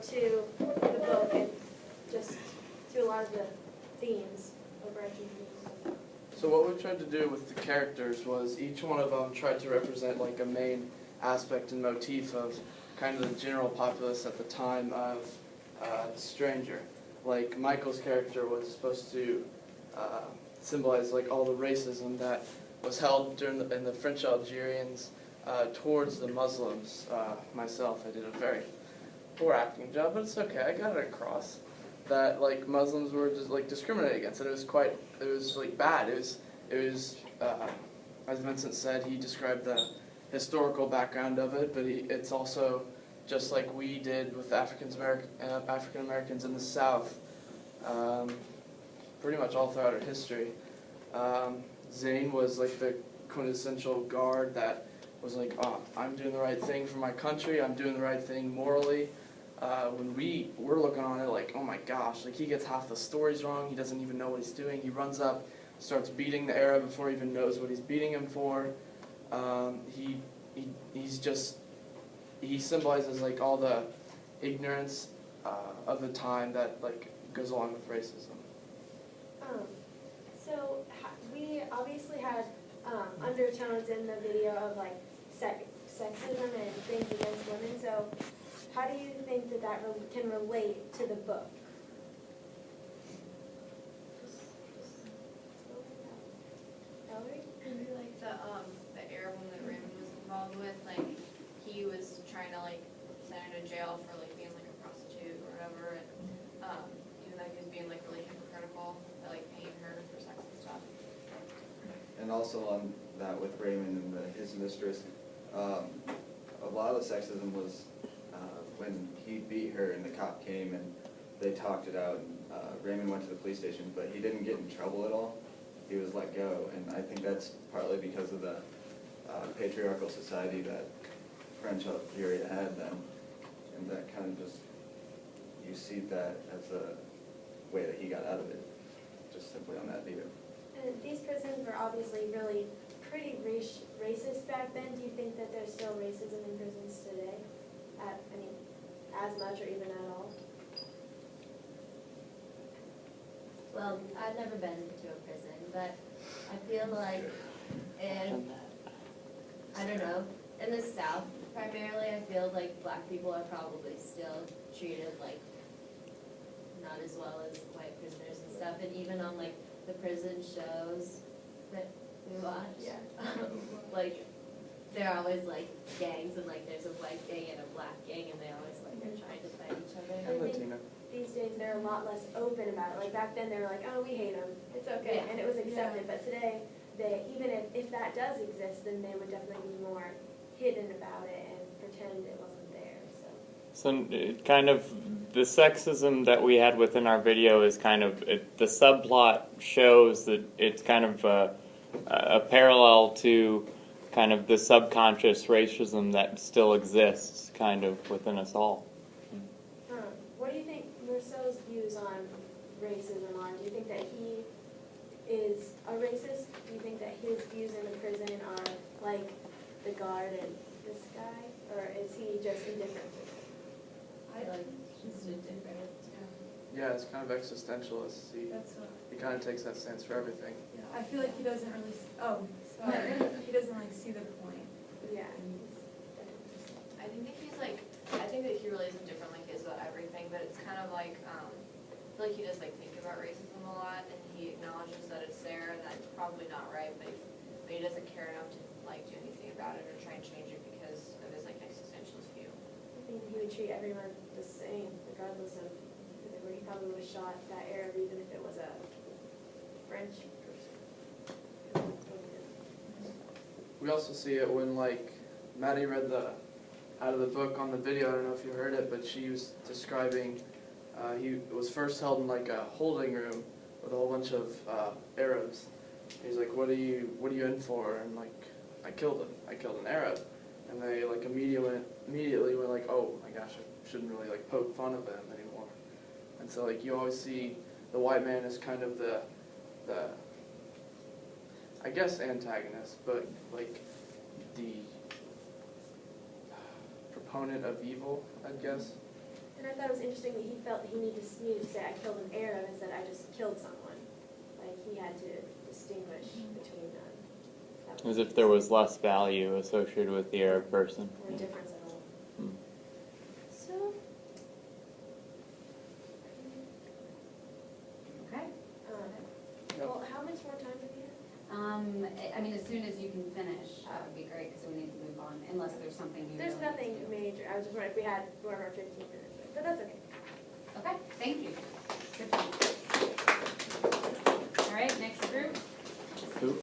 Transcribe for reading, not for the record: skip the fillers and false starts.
to the book and just to a lot of the themes, overarching themes. So what we tried to do with the characters was each one of them tried to represent like a main aspect and motif of kind of the general populace at the time of The Stranger. Like Michael's character was supposed to symbolize like all the racism that was held during in the French Algerians towards the Muslims. Myself, I did a very poor acting job, but it's okay. I got it across that like Muslims were just like discriminated against, and it was like bad. It was as Vincent said, he described the historical background of it, but it's also just like we did with African Americans in the South, pretty much all throughout our history. Zane was like the quintessential guard that was like, oh, I'm doing the right thing for my country, I'm doing the right thing morally. When we're looking on it like, oh my gosh, like he gets half the stories wrong, he doesn't even know what he's doing, he runs up, starts beating the Arab before he even knows what he's beating him for. He symbolizes like all the ignorance of the time that like goes along with racism. So we obviously had undertones in the video of like sexism and things against women. So how do you think that can relate to the book? Valerie? Maybe like the Arab one that Raymond was involved with, like he was trying to like send her to jail for like being like a prostitute or whatever, and even though he was being like really hypocritical, by like paying her for sex and stuff. And also on that with Raymond and his mistress, a lot of the sexism was when he beat her and the cop came and they talked it out, and Raymond went to the police station, but he didn't get in trouble at all. He was let go, and I think that's partly because of the patriarchal society that French Algeria had then, and that kind of just, you see that as a way that he got out of it, just simply on that video. And these prisons were obviously really pretty racist back then. Do you think that there's still racism in prisons today? As much or even at all? Well, I've never been to a prison, but I feel like I don't know, in the South primarily, I feel like black people are probably still treated like not as well as white prisoners and stuff, and even on like the prison shows that we watch, like they're always like gangs, and like there's a white gang and a black gang, and they always like are trying to fight each other. And Latina. These days they're a lot less open about it. Like back then they were like, oh, we hate them, it's okay, and it was accepted. But today, even if that does exist, then they would definitely be more hidden about it and pretend it wasn't there. So kind of the sexism that we had within our video is kind of, the subplot shows that it's kind of a parallel to kind of the subconscious racism that still exists kind of within us all. What do you think Rousseau's views on racism are? Do you think that he is a racist? Do you think that his views in the prison are like the guard and this guy? Or is he just indifferent? I like just indifferent. Yeah, it's kind of existentialist. He kind of takes that stance for everything. Yeah, I feel like he doesn't really, he doesn't like see the point. Yeah. I think that he really is indifferent, like is about everything, but it's kind of like, I feel like he does like think about racism a lot, and he acknowledges that it's there and that it's probably not right, but he doesn't care enough to like do anything about it or try and change it because of his like existentialist view. I think he would treat everyone the same, regardless of who they were. He probably would have shot that Arab even if it was a French person. We also see it when like Maddie read out of the book on the video. I don't know if you heard it, but she was describing he was first held in like a holding room with a whole bunch of Arabs. He's like, what are you in for? And like, I killed an Arab. And they like immediately were like, oh my gosh, I shouldn't really like poke fun of him anymore. And so like you always see the white man as kind of the I guess antagonist, but like the proponent of evil, I guess. And I thought it was interesting that he felt he needed to say, I killed an Arab instead I just killed someone. Like, he had to distinguish between them. That As if there was less value associated with the Arab person. Or a difference at all. Hmm. So, Okay. well, how much more time do we have? I mean, as soon as you can finish, that would be great, because we need to move on, unless there's something you really There's need to nothing do. major, I was just wondering if we had more of our 15 minutes, but that's okay. Okay, thank you. Good job. All right, next group.